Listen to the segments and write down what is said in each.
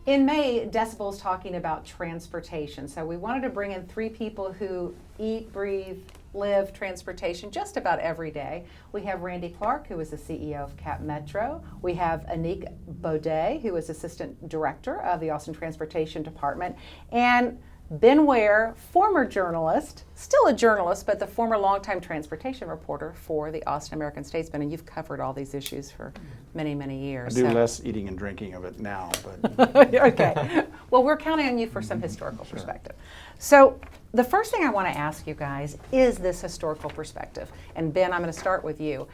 In May, Decibel's talking about transportation. So we wanted to bring in 3 people who eat, breathe, live transportation just about every day. We have Randy Clarke, who is the CEO of CapMetro. We have Annick Beaudet, who is Assistant Director of the Austin Transportation Department. And Ben Ware, former journalist, still a journalist, but the former longtime transportation reporter for the Austin American-Statesman, and you've covered all these issues for many, many years. I do less eating and drinking of it now, but... Okay. Well, we're counting on you for some historical perspective. So the first thing I want to ask you guys is this historical perspective. And Ben, I'm going to start with you.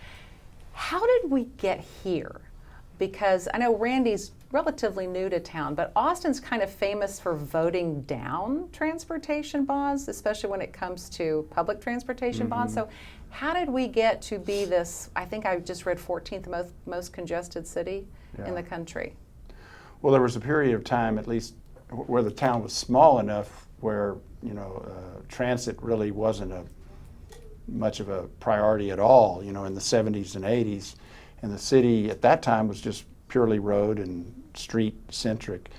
How did we get here? Because I know Randy's relatively new to town, but Austin's kind of famous for voting down transportation bonds, especially when it comes to public transportation bonds. So how did we get to be this, I think I just read 14th most congested city in the country? Well, there was a period of time, at least, where the town was small enough where, transit really wasn't much of a priority at all, in the 70s and 80s. And the city at that time was just purely road and street centric.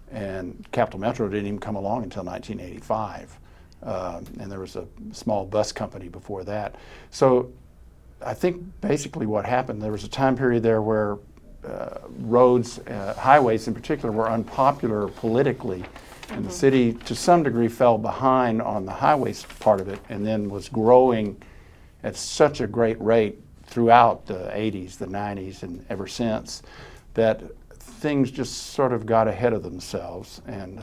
And CapMetro didn't even come along until 1985. And there was a small bus company before that. So I think basically what happened, there was a time period there where roads, highways in particular, were unpopular politically. And the city, to some degree, fell behind on the highways part of it, and then was growing at such a great rate throughout the 80s, the 90s, and ever since, that things just sort of got ahead of themselves. And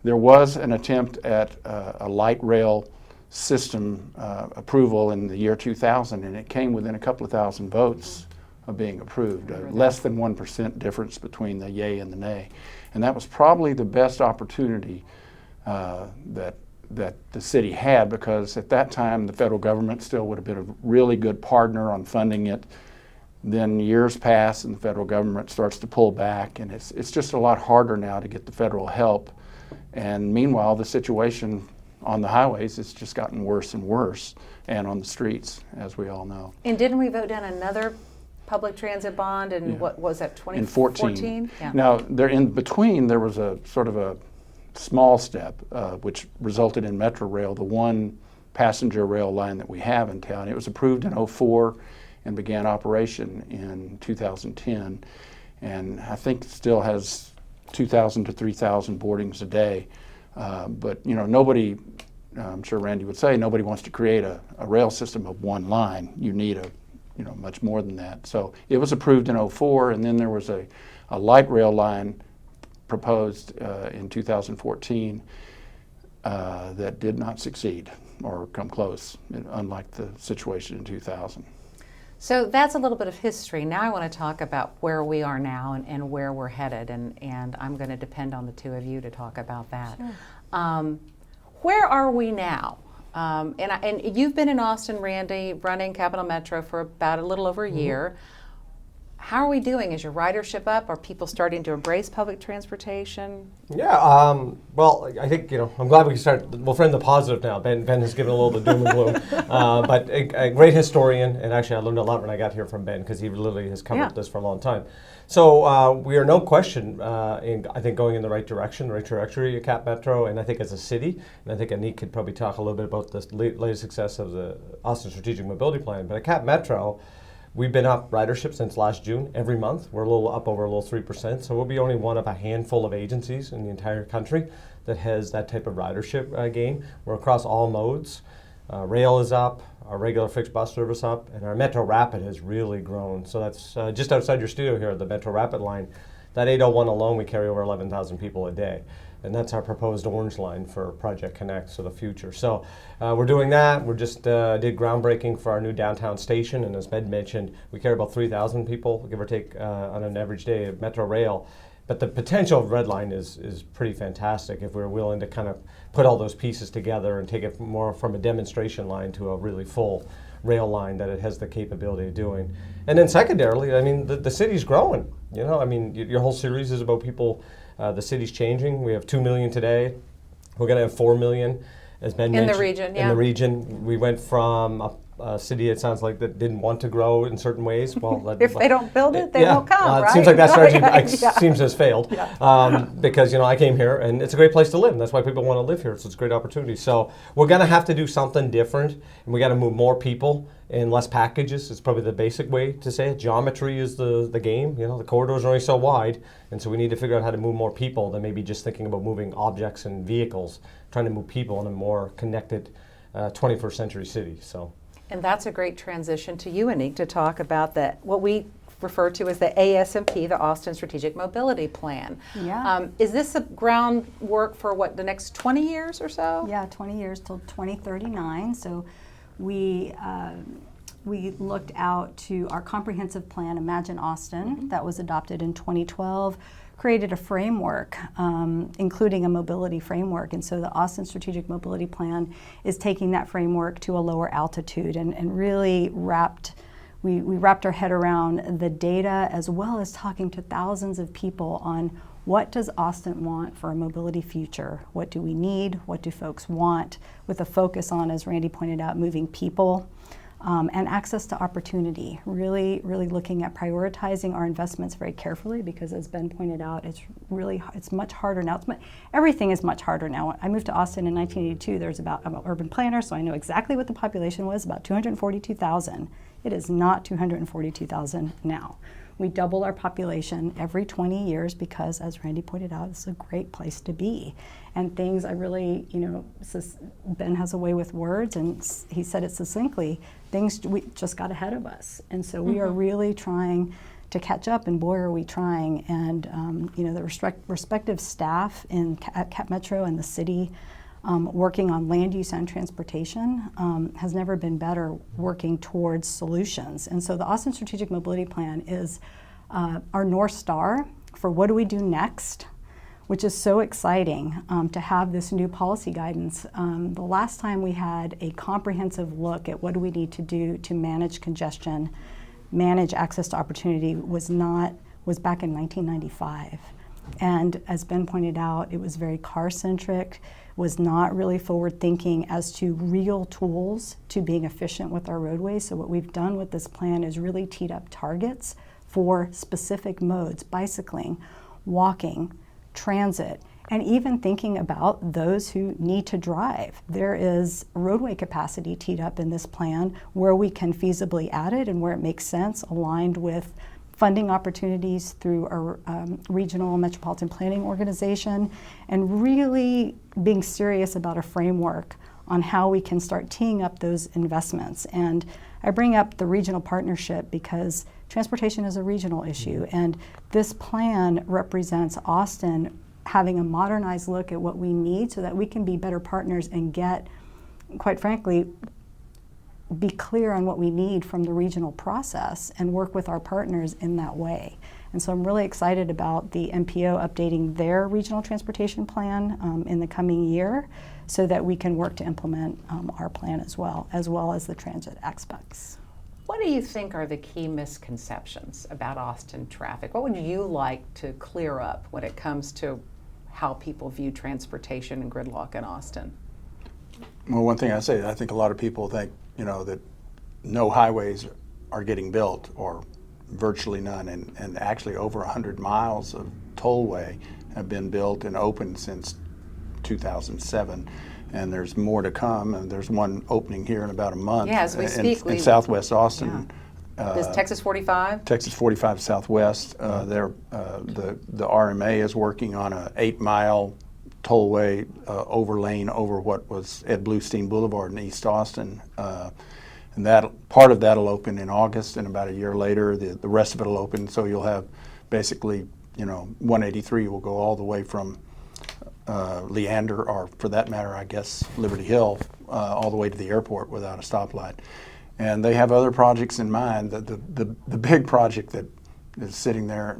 there was an attempt at a light rail system approval in the year 2000, and it came within a couple of thousand votes of being approved, less than 1% difference between the yay and the nay. And that was probably the best opportunity that the city had, because at that time the federal government still would have been a really good partner on funding it. Then years pass and the federal government starts to pull back, and it's just a lot harder now to get the federal help. And meanwhile, the situation on the highways has just gotten worse and worse, and on the streets, as we all know. And didn't we vote down another public transit bond in what was that, 2014? Yeah. Now, in between, there was a sort of a small step, which resulted in Metro Rail, the one passenger rail line that we have in town. It was approved in 2004 and began operation in 2010, and I think still has 2,000 to 3,000 boardings a day. But nobody, I'm sure Randy would say, nobody wants to create a rail system of one line. You need much more than that. So it was approved in 2004, and then there was a light rail line proposed in 2014 that did not succeed or come close, unlike the situation in 2000. So that's a little bit of history. Now I want to talk about where we are now and where we're headed, and I'm going to depend on the two of you to talk about that. Sure. Where are we now? And you've been in Austin, Randy, running CapMetro for about a little over a year. How are we doing? Is your ridership up? Are people starting to embrace public transportation? Yeah, well, I think, I'm glad we we'll frame the positive now. Ben has given a little bit of doom and gloom, but a great historian, and actually I learned a lot when I got here from Ben, because he literally has covered this for a long time. So we are no question, I think, going in the right direction, the right trajectory at CapMetro, and I think as a city, and I think Annick could probably talk a little bit about the latest success of the Austin Strategic Mobility Plan, but at CapMetro, we've been up ridership since last June every month. We're a little up over a little 3%, so we'll be only one of a handful of agencies in the entire country that has that type of ridership gain. We're across all modes. Rail is up, our regular fixed bus service up, and our Metro Rapid has really grown. So that's just outside your studio here, the Metro Rapid line. That 801 alone, we carry over 11,000 people a day. And that's our proposed orange line for Project Connect, so the future. So we're doing that. We just did groundbreaking for our new downtown station, and as Ben mentioned, we carry about 3,000 people, give or take, on an average day at Metro Rail. But the potential of Red Line is pretty fantastic if we're willing to kind of put all those pieces together and take it more from a demonstration line to a really full rail line that it has the capability of doing. And then secondarily, I mean, the city's growing. Your whole series is about people. The city's changing. We have 2 million today. We're going to have 4 million, as Ben mentioned. In the region, yeah. In the region. We went from city, it sounds like, that didn't want to grow in certain ways. Well, If they don't build it, they yeah, won't come, it right? seems like that strategy Yeah. seems to has failed. Because I came here and it's a great place to live. And that's why people want to live here. So it's a great opportunity. So we're going to have to do something different, and we got to move more people in less packages. It's probably the basic way to say it. Geometry is the game. The corridors are only so wide, and so we need to figure out how to move more people than maybe just thinking about moving objects and vehicles. Trying to move people in a more connected 21st century city. So. And that's a great transition to you, Annick, to talk about what we refer to as the ASMP, the Austin Strategic Mobility Plan. Yeah. Is this a groundwork for the next 20 years or so? Yeah, 20 years till 2039. So we looked out to our comprehensive plan, Imagine Austin, that was adopted in 2012, created a framework, including a mobility framework. And so the Austin Strategic Mobility Plan is taking that framework to a lower altitude and really we wrapped our head around the data, as well as talking to thousands of people on what does Austin want for a mobility future? What do we need? What do folks want? With a focus on, as Randy pointed out, moving people and access to opportunity. Really, really looking at prioritizing our investments very carefully, because as Ben pointed out, it's much harder now. Everything is much harder now. I moved to Austin in 1982. I'm an urban planner, so I know exactly what the population was, about 242,000. It is not 242,000 now. We double our population every 20 years because, as Randy pointed out, it's a great place to be. And things I really, Ben has a way with words, and he said it succinctly, we just got ahead of us. And so we are really trying to catch up, and boy, are we trying. And, the respective staff at CapMetro and the city working on land use and transportation has never been better, working towards solutions. And so the Austin Strategic Mobility Plan is our North Star for what do we do next, which is so exciting to have this new policy guidance. The last time we had a comprehensive look at what do we need to do to manage congestion, manage access to opportunity was back in 1995. And as Ben pointed out, it was very car-centric, was not really forward-thinking as to real tools to being efficient with our roadways. So what we've done with this plan is really teed up targets for specific modes: bicycling, walking, transit, and even thinking about those who need to drive. There is roadway capacity teed up in this plan where we can feasibly add it and where it makes sense, aligned with funding opportunities through our regional metropolitan planning organization, and really being serious about a framework on how we can start teeing up those investments. And I bring up the regional partnership because transportation is a regional issue, and this plan represents Austin having a modernized look at what we need so that we can be better partners and get, quite frankly, be clear on what we need from the regional process and work with our partners in that way. And so I'm really excited about the MPO updating their regional transportation plan in the coming year so that we can work to implement our plan as well as the transit aspects. What do you think are the key misconceptions about Austin traffic? What would you like to clear up when it comes to how people view transportation and gridlock in Austin? Well, one thing I say, I think a lot of people think, that no highways are getting built, or virtually none, and actually over 100 miles of tollway have been built and opened since 2007. And there's more to come, and there's one opening here in about a month. Yeah, as we speak. In Southwest Austin. Yeah. Is Texas 45? Texas 45 Southwest. The RMA is working on a 8-mile tollway overlane over what was Ed Bluestein Boulevard in East Austin. And that part of that will open in August, and about a year later, the rest of it will open. So you'll have basically, 183 will go all the way from Leander, or for that matter, I guess, Liberty Hill, all the way to the airport without a stoplight. And they have other projects in mind. The big project that is sitting there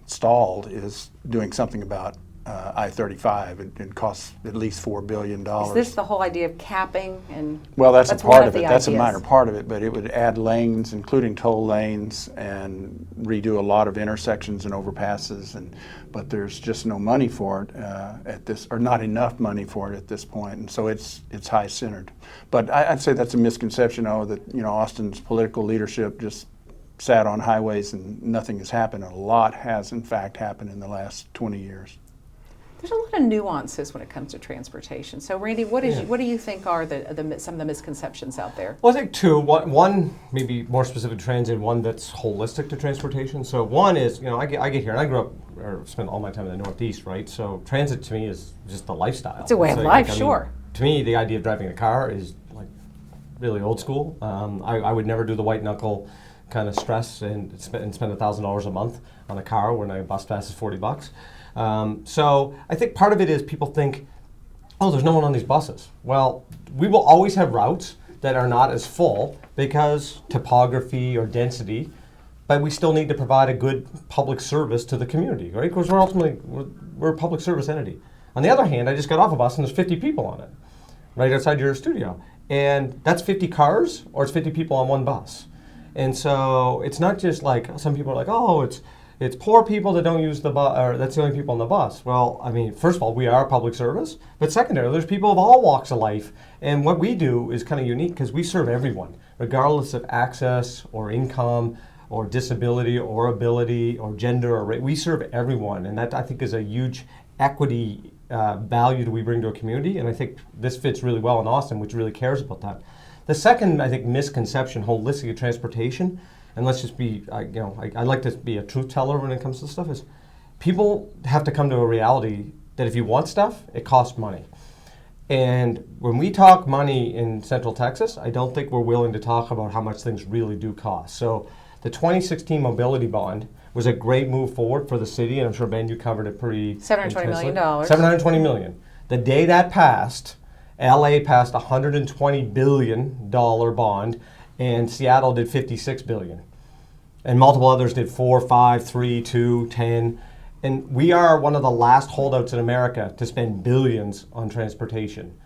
stalled is doing something about I-35. It costs at least $4 billion. Is this the whole idea of capping and? Well, that's a one part of the it. That's a ideas. minor part of it, but it would add lanes, including toll lanes, and redo a lot of intersections and overpasses. But there's just no money for it at this, or not enough money for it at this point, and so it's high-centered. But I'd say that's a misconception, that Austin's political leadership just sat on highways and nothing has happened. A lot has, in fact, happened in the last 20 years. There's a lot of nuances when it comes to transportation. So, Randy, what do you think are some of the misconceptions out there? Well, I think two. One maybe more specific to transit, one that's holistic to transportation. So one is, I get here, and I grew up or spent all my time in the Northeast, right? So transit to me is just a lifestyle. It's a way of life, sure. To me, the idea of driving a car is like really old school. I would never do the white knuckle kind of stress and spend $1,000 a month on a car when a bus pass is $40. So I think part of it is people think, oh, there's no one on these buses. Well, we will always have routes that are not as full because topography or density, but we still need to provide a good public service to the community, right? Because we're a public service entity. On the other hand, I just got off a bus and there's 50 people on it, right outside your studio. And that's 50 cars or it's 50 people on one bus. And so it's not just like some people are like, oh, it's poor people that don't use the bus, or that's the only people on the bus. Well, I mean, first of all, we are a public service, but secondarily, there's people of all walks of life. And what we do is kind of unique because we serve everyone, regardless of access or income or disability or ability or gender or race. We serve everyone, and that I think is a huge equity value that we bring to a community. And I think this fits really well in Austin, which really cares about that. The second, I think, misconception, holistic transportation, and let's just be, I like to be a truth teller when it comes to stuff, is people have to come to a reality that if you want stuff, it costs money. And when we talk money in Central Texas, I don't think we're willing to talk about how much things really do cost. So the 2016 mobility bond was a great move forward for the city, and I'm sure, Ben, you covered it pretty $720 million. $720 million. The day that passed, LA passed a $120 billion bond, and Seattle did $56 billion. And multiple others did 4, 5, 3, 2, 10. And we are one of the last holdouts in America to spend billions on transportation.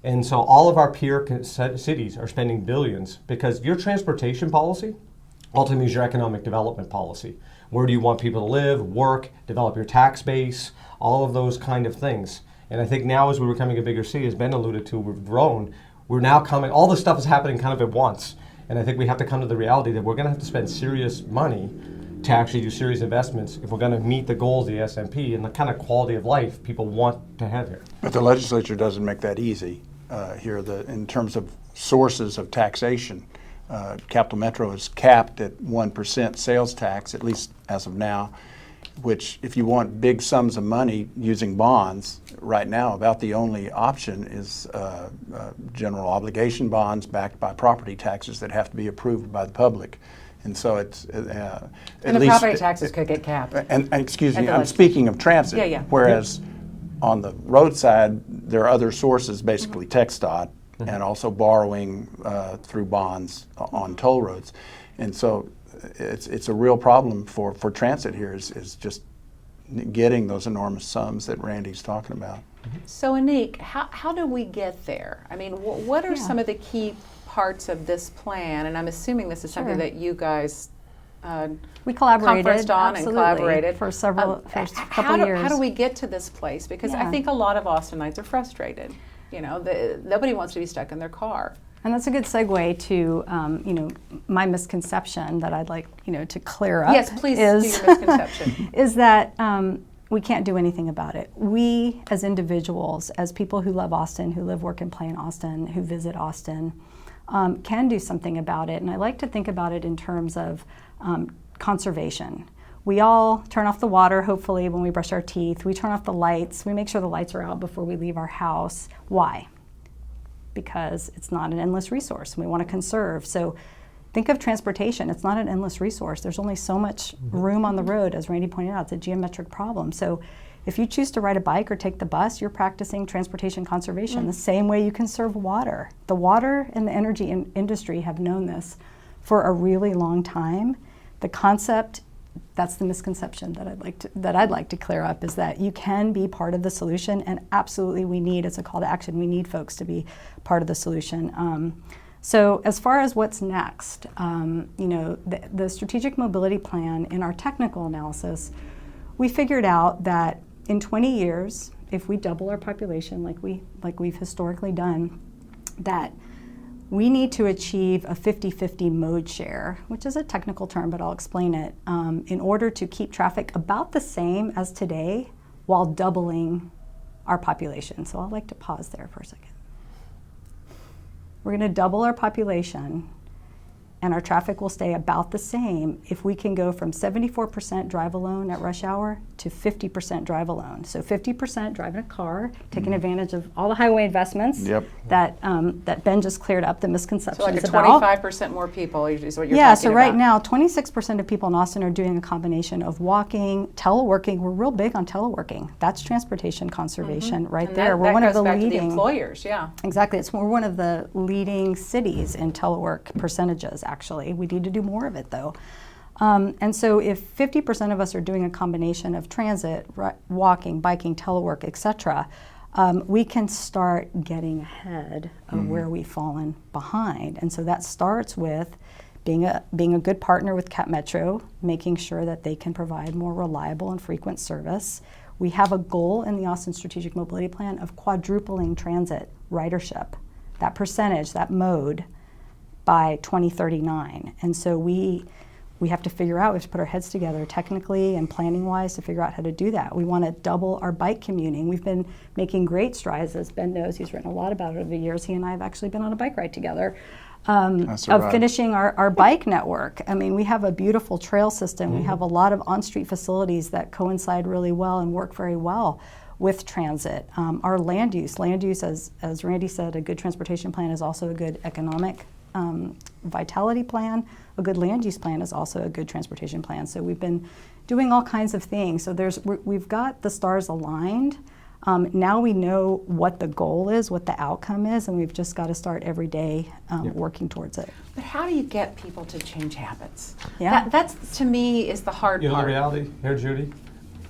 And so all of our peer cities are spending billions because your transportation policy ultimately is your economic development policy. Where do you want people to live, work, develop your tax base, all of those kind of things. And I think now as we're becoming a bigger city, as Ben alluded to, we've grown. We're now coming, all this stuff is happening kind of at once. And I think we have to come to the reality that we're going to have to spend serious money to actually do serious investments if we're going to meet the goals of the SMP and the kind of quality of life people want to have here. But the legislature doesn't make that easy here. In terms of sources of taxation, CapMetro is capped at 1% sales tax, at least as of now, which if you want big sums of money using bonds, right now about the only option is general obligation bonds backed by property taxes that have to be approved by the public. And so it's and the property taxes could get capped. And excuse me, I'm speaking of transit. Yeah. Whereas on the roadside, there are other sources, basically TxDOT, and also borrowing through bonds on toll roads. And so it's a real problem for transit here is just getting those enormous sums that Randy's talking about. So Annick, how do we get there? I mean, what are some of the key parts of this plan? And I'm assuming this is something that you guys we collaborated conferenced on and collaborated for a couple years. How do we get to this place? Because I think a lot of Austinites are frustrated. Nobody wants to be stuck in their car. And that's a good segue to, my misconception that I'd like, to clear up. Yes, please do your misconception. Is that we can't do anything about it. We, as individuals, as people who love Austin, who live, work, and play in Austin, who visit Austin, can do something about it. And I like to think about it in terms of conservation. We all turn off the water, hopefully, when we brush our teeth. We turn off the lights. We make sure the lights are out before we leave our house. Why? Because it's not an endless resource. We want to conserve. So think of transportation. It's not an endless resource. There's only so much room on the road. As Randy pointed out, it's a geometric problem. So if you choose to ride a bike or take the bus, you're practicing transportation conservation the same way you conserve water. The water and the energy industry have known this for a really long time. The concept that's the misconception that I'd like to clear up, is that you can be part of the solution, and absolutely we need, it's a call to action, we need folks to be part of the solution. So as far as what's next, the strategic mobility plan, in our technical analysis, we figured out that in 20 years, if we double our population like we've historically done, that we need to achieve a 50-50 mode share, which is a technical term, but I'll explain it, in order to keep traffic about the same as today while doubling our population. So I'd like to pause there for a second. We're going to double our population, and our traffic will stay about the same if we can go from 74% drive alone at rush hour to 50% drive alone. So 50% driving a car, taking advantage of all the highway investments that Ben just cleared up the misconceptions So like a about. 25% more people is what you're Yeah, talking so right about. now, 26% of people in Austin are doing a combination of walking, teleworking. We're real big on teleworking. That's transportation conservation right And there. that, We're that one goes of the back to the leading. employers, yeah. Exactly. We're one of the leading cities in telework percentages, actually. We need to do more of it, though. And so if 50% of us are doing a combination of transit, walking, biking, telework, et cetera, we can start getting ahead of where we've fallen behind. And so that starts with being a good partner with CapMetro, making sure that they can provide more reliable and frequent service. We have a goal in the Austin Strategic Mobility Plan of quadrupling transit ridership, that percentage, that mode, by 2039. And so we have to figure out, we have to put our heads together technically and planning wise to figure out how to do that. We want to double our bike commuting. We've been making great strides, as Ben knows. He's written a lot about it over the years. He and I have actually been on a bike ride together. Finishing our bike network. I mean, we have a beautiful trail system. We have a lot of on-street facilities that coincide really well and work very well with transit. Our land use, as Randy said, a good transportation plan is also a good economic vitality plan. A good land use plan is also a good transportation plan. So we've been doing all kinds of things. So we've got the stars aligned. Now we know what the goal is, what the outcome is, and we've just got to start every day working towards it. But how do you get people to change habits? Yeah. That's to me is the hard You know part. the reality here, Judy?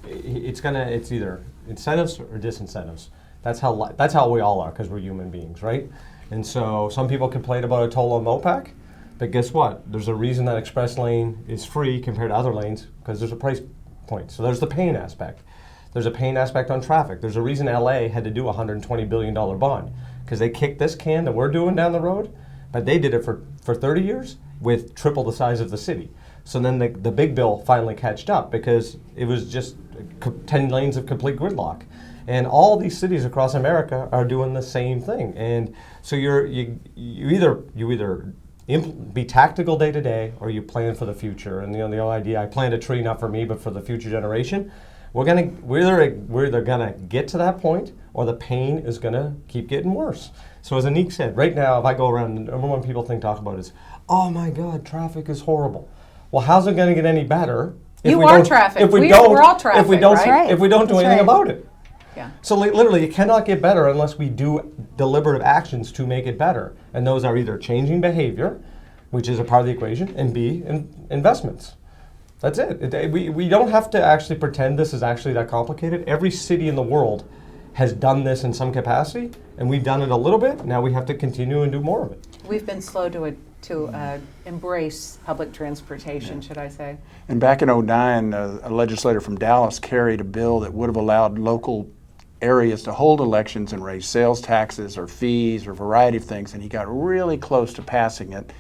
It's either incentives or disincentives. That's how we all are, because we're human beings, right? And so some people complain about a toll on MOPAC, but guess what? There's a reason that express lane is free compared to other lanes, because there's a price point. So there's the pain aspect. There's a pain aspect on traffic. There's a reason LA had to do a $120 billion bond, because they kicked this can that we're doing down the road, but they did it for 30 years with triple the size of the city. So then the big bill finally catched up, because it was just 10 lanes of complete gridlock. And all these cities across America are doing the same thing. And so you either be tactical day to day, or you plan for the future. And the idea, I plant a tree not for me but for the future generation. We're either gonna get to that point, or the pain is gonna keep getting worse. So as Annick said, right now, if I go around, the number one people talk about is, oh my God, traffic is horrible. Well, how's it gonna get any better? We're all traffic. We're all traffic, if we don't do anything about it. Yeah. So literally, it cannot get better unless we do deliberative actions to make it better. And those are either changing behavior, which is a part of the equation, and B, investments. That's it. We don't have to actually pretend this is actually that complicated. Every city in the world has done this in some capacity, and we've done it a little bit. Now we have to continue and do more of it. We've been slow to embrace public transportation, should I say. And back in '09, a legislator from Dallas carried a bill that would have allowed local areas to hold elections and raise sales taxes or fees or a variety of things, and he got really close to passing it,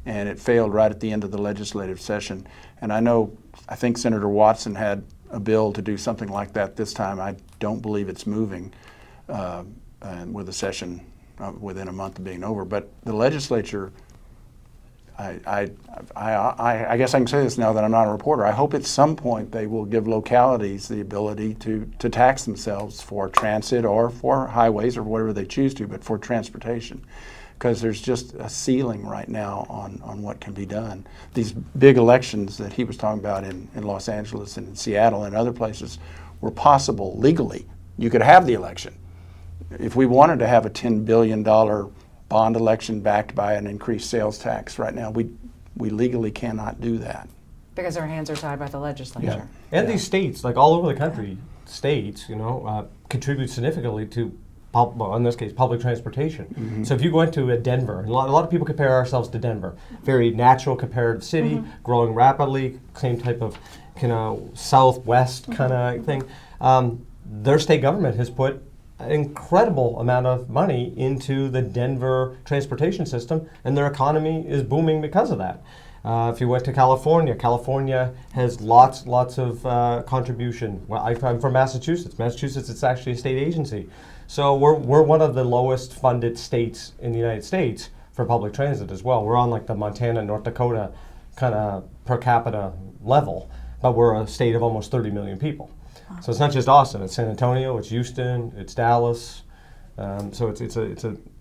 and it failed right at the end of the legislative session. And I think Senator Watson had a bill to do something like that this time. I don't believe it's moving and with the session within a month of being over. But the legislature, I guess I can say this now that I'm not a reporter. I hope at some point they will give localities the ability to tax themselves for transit or for highways or whatever they choose to, but for transportation. Because there's just a ceiling right now on what can be done. These big elections that he was talking about in Los Angeles and in Seattle and other places were possible legally. You could have the election. If we wanted to have a $10 billion bond election backed by an increased sales tax right now, we legally cannot do that. Because our hands are tied by the legislature. And these states, like all over the country, states, contribute significantly to, in this case, public transportation. So if you go into Denver, and a lot of people compare ourselves to Denver, very natural comparative city, growing rapidly, same type of southwest kind of thing. Their state government has put an incredible amount of money into the Denver transportation system, and their economy is booming because of that. If you went to California, California has lots of contribution. Well, I'm from Massachusetts. Massachusetts, it's actually a state agency. So we're one of the lowest funded states in the United States for public transit as well. We're on like the Montana, North Dakota kind of per capita level, but we're a state of almost 30 million people. So it's not just Austin, it's San Antonio, it's Houston, it's Dallas. So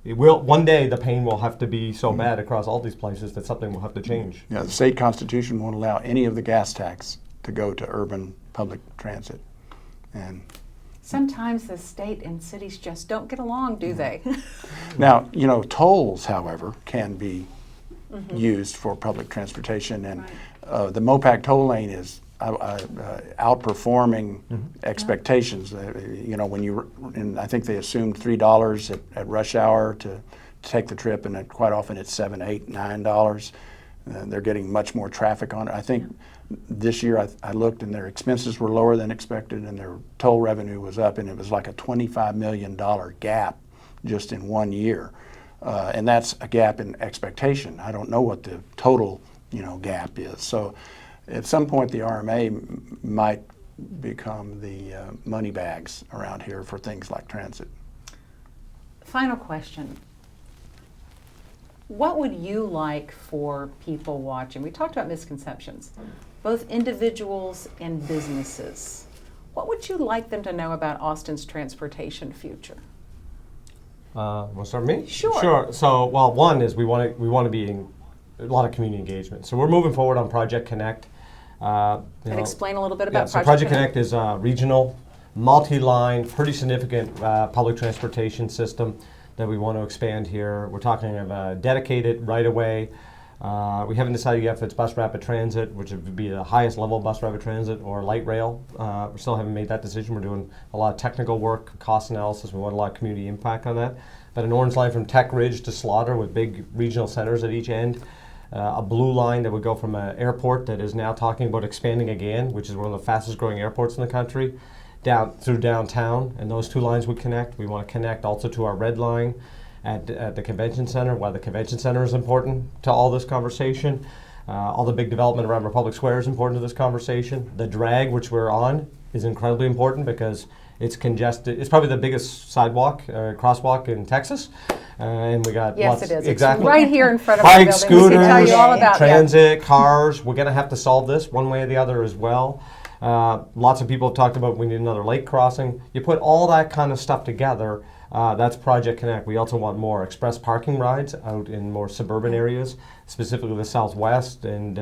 it will, one day the pain will have to be so bad across all these places that something will have to change. Yeah, the state constitution won't allow any of the gas tax to go to urban public transit. And Sometimes the state and cities just don't get along, do they? now, tolls, however, can be used for public transportation, and the MOPAC toll lane is outperforming expectations. When I think they assumed $3 at rush hour to take the trip, and quite often it's $7, $8, $9. They're getting much more traffic on it. I think this year I looked, and their expenses were lower than expected, and their toll revenue was up, and it was like a $25 million gap just in 1 year. And that's a gap in expectation. I don't know what the total gap is. So at some point the RMA might become the money bags around here for things like transit. Final question. What would you like for people watching? We talked about misconceptions, both individuals and businesses. What would you like them to know about Austin's transportation future? Want to start me? Sure. So, one is we want to be in a lot of community engagement. So we're moving forward on Project Connect. And explain a little bit about Project Connect is a regional, multi-line, pretty significant public transportation system that we want to expand here. We're talking of a dedicated right-of-way. We haven't decided yet if it's bus rapid transit, which would be the highest level of bus rapid transit, or light rail. We still haven't made that decision. We're doing a lot of technical work, cost analysis. We want a lot of community impact on that. But an orange line from Tech Ridge to Slaughter with big regional centers at each end. A blue line that would go from an airport that is now talking about expanding again, which is one of the fastest growing airports in the country, down through downtown, and those two lines would connect. We want to connect also to our red line at the convention center, why the convention center is important to all this conversation. All the big development around Republic Square is important to this conversation. The drag, which we're on, is incredibly important because it's congested. It's probably the biggest crosswalk in Texas. And we got Yes, lots, it is. exactly. It's right here in front of our Bikes, building. We can tell scooters, you all about transit, cars. We're going to have to solve this one way or the other as well. Lots of people have talked about we need another lake crossing. You put all that kind of stuff together, that's Project Connect. We also want more express parking rides out in more suburban areas, specifically the Southwest and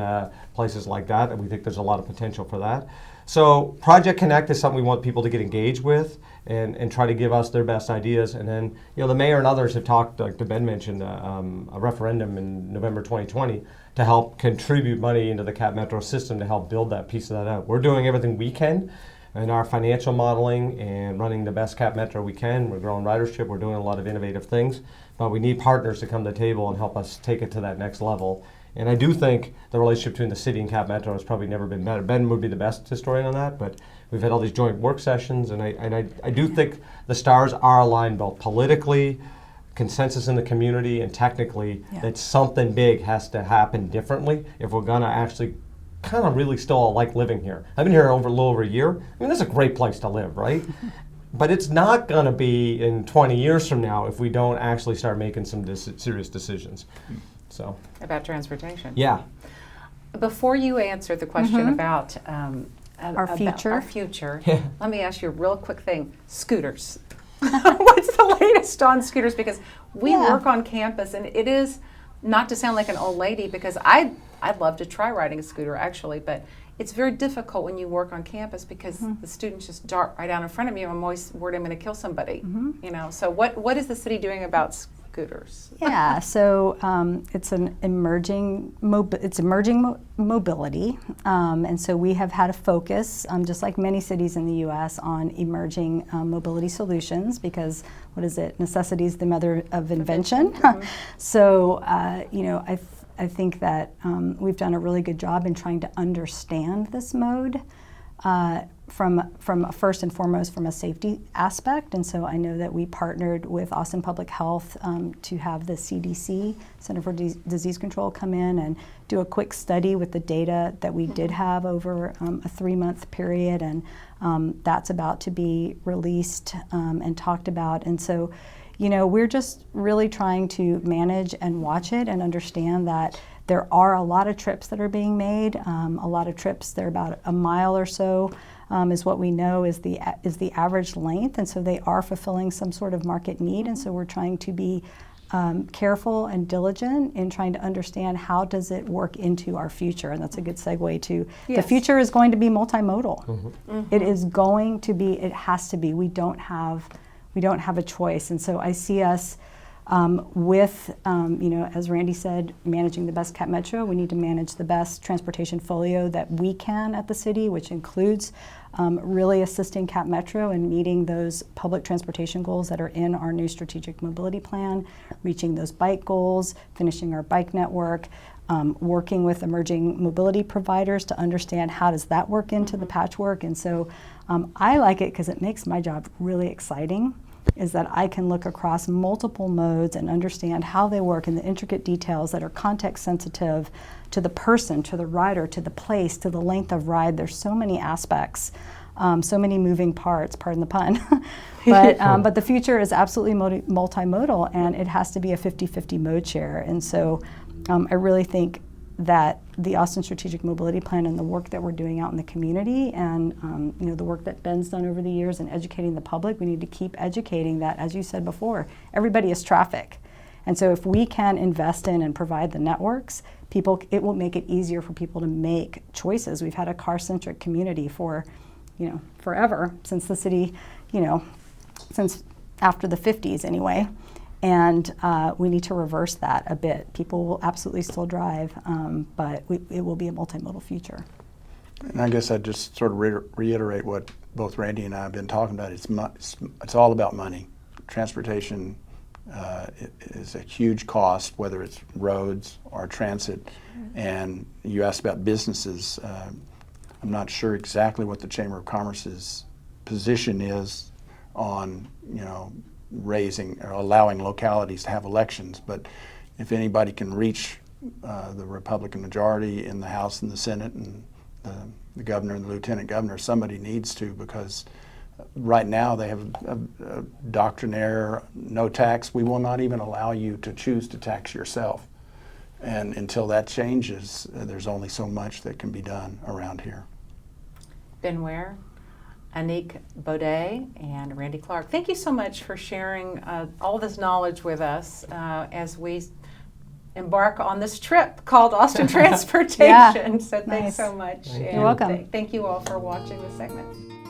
places like that. And we think there's a lot of potential for that. So Project Connect is something we want people to get engaged with and try to give us their best ideas. And then, the mayor and others have talked, like Ben mentioned, a referendum in November 2020 to help contribute money into the CapMetro system to help build that piece of that out. We're doing everything we can in our financial modeling and running the best CapMetro we can. We're growing ridership. We're doing a lot of innovative things. But we need partners to come to the table and help us take it to that next level. And I do think the relationship between the city and CapMetro has probably never been better. Ben would be the best historian on that, but we've had all these joint work sessions, and I do think the stars are aligned both politically, consensus in the community, and technically that something big has to happen differently if we're going to actually kind of really still like living here. I've been here a little over a year. I mean, this is a great place to live, right? But it's not going to be in 20 years from now if we don't actually start making some serious decisions. So about transportation. Yeah. Before you answer the question about Our future. Let me ask you a real quick thing. Scooters. What's the latest on scooters? Because we work on campus, and it is, not to sound like an old lady, because I'd love to try riding a scooter actually, but it's very difficult when you work on campus because the students just dart right down in front of you. I'm always worried I'm going to kill somebody. So what is the city doing about scooters? Yeah, so it's an emerging mobility, and so we have had a focus, just like many cities in the U.S., on emerging mobility solutions because what is it? Necessity is the mother of invention. So I think that we've done a really good job in trying to understand this mode. From first and foremost from a safety aspect, and so I know that we partnered with Austin Public Health to have the CDC, Center for Disease Control, come in and do a quick study with the data that we did have over a 3-month period, and that's about to be released and talked about. And so, we're just really trying to manage and watch it and understand that there are a lot of trips that are being made. A lot of trips, they're about a mile or so, is what we know is the average length, and so they are fulfilling some sort of market need. And so we're trying to be careful and diligent in trying to understand how does it work into our future, and that's a good segue to the future is going to be multimodal. It is going to be. It has to be. We don't have a choice, and so I see us. With, as Randy said, managing the best CapMetro, we need to manage the best transportation folio that we can at the city, which includes really assisting CapMetro in meeting those public transportation goals that are in our new strategic mobility plan, reaching those bike goals, finishing our bike network, working with emerging mobility providers to understand how does that work into the patchwork. And so I like it because it makes my job really exciting, is that I can look across multiple modes and understand how they work in the intricate details that are context sensitive to the person, to the rider, to the place, to the length of ride. There's so many aspects, so many moving parts, pardon the pun. But the future is absolutely multimodal, and it has to be a 50-50 mode share. And so I really think that the Austin Strategic Mobility Plan and the work that we're doing out in the community and the work that Ben's done over the years in educating the public, we need to keep educating that, as you said before, everybody is traffic. And so if we can invest in and provide the networks, it will make it easier for people to make choices. We've had a car-centric community for, forever, since the city, since after the 50s anyway. And we need to reverse that a bit. People will absolutely still drive, but it will be a multimodal future. And I guess I'd just sort of reiterate what both Randy and I have been talking about. It's all about money. Transportation is a huge cost, whether it's roads or transit. And you asked about businesses. I'm not sure exactly what the Chamber of Commerce's position is on, raising or allowing localities to have elections, but if anybody can reach the Republican majority in the House and the Senate and the governor and the lieutenant governor, somebody needs to, because right now they have a doctrinaire no tax. We will not even allow you to choose to tax yourself, and until that changes, there's only so much that can be done around here. Ben Ware, Annick, Beaudet, and Randy Clarke, thank you so much for sharing all this knowledge with us as we embark on this trip called Austin Transportation. So thanks so much. You're welcome. Thank you all for watching this segment.